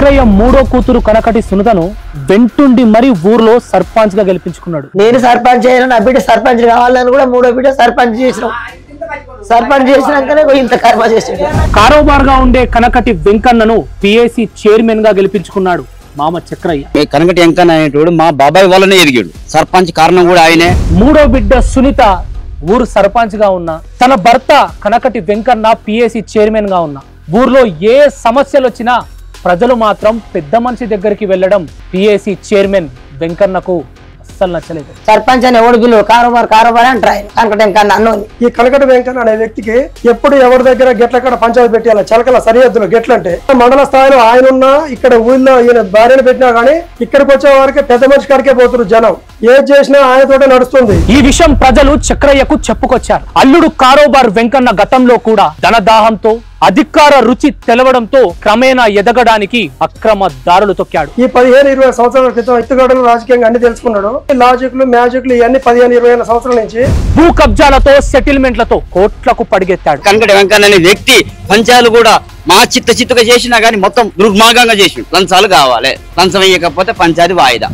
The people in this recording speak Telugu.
చక్రయ్య మూడో కూతురు కనకటి సునీతను వెంటుండి మరి ఊర్లో సర్పంచ్ గా గెలిపించుకున్నాడు. నేను సర్పంచ్ అయినా నా బిడ్డ సర్పంచ్ కావాలని కూడా మూడో బిడ్డ సర్పంచ్ చేసినాం. సర్పంచ్ చేసినాకనే ఇంత కర్మ చేసాడు. కారోబార్ గా ఉండే కనకటి వెంకన్నను పిఏసి చైర్మన్ గా గెలిపించుకున్నాడు మామ చక్రయ్య. కనకటి వెంకన్న అనేటోడు మా బాబాయ్ వాళ్ళనే ఎదిగాడు. సర్పంచ్ కారణం కూడా ఆయనే. మూడో బిడ్డ సునీత ఊరు సర్పంచ్ గా ఉన్న, తన భర్త కనకటి వెంకన్న పిఏసి చైర్మన్ గా ఉన్న, ఊర్లో ఏ సమస్యలు వచ్చినా ప్రజలు మాత్రం పెద్ద మనిషి దగ్గరికి వెళ్లడం పిఏసి చైర్మన్ వెంకన్నకు అస్సలు నచ్చలేదు. సర్పంచ్ అని ఎవడు బిల్లు కారోబార్ అంటారు. కనకటి వెంకన్న అన్నోని ఈ కనకటి వెంకన్న అనే వ్యక్తికి ఎప్పుడు ఎవరి దగ్గర గెట్లక్కడ పంచాయతీ పెట్టాలి. చలకల సరిహద్దులో గెట్లంటే మండల స్థాయిలో ఆయన ఉన్నా, ఇక్కడ ఊళ్ళో ఈయన భార్యను పెట్టినా గానీ ఇక్కడికి వచ్చే వారికి పెద్ద మనిషి కాడికే పోతున్నారు జనం. ఏది చేసినా ఆయనతోటే నడుస్తుంది. ఈ విషయం ప్రజలు చక్రయ్యకు చెప్పుకొచ్చారు. అల్లుడు కారోబార్ వెంకన్న గతంలో కూడా ధనదాహంతో, అధికార రుచి తెలవడంతో క్రమేణా ఎదగడానికి అక్రమ దారులు తొక్కాడు. ఈ 15-20 సంవత్సరాల క్రితం ఎత్తుగడలు రాజకీయంగా అన్ని తెలుసుకున్నాడు. లాజిక్లు మ్యాజిక్లు ఇవన్నీ 15-20 సంవత్సరాల నుంచి భూ కబ్జాలతో, సెటిల్మెంట్లతో కోట్లకు పడిగెత్తాడు. కనకటి వెంకన్న అనే వ్యక్తి పంచాలు కూడా మా చిత్తగా చేసినా గానీ మొత్తం దుర్మార్గంగా చేసి లంచాలు కావాలి. లంచం వేయకపోతే పంచాయతీ వాయిదా.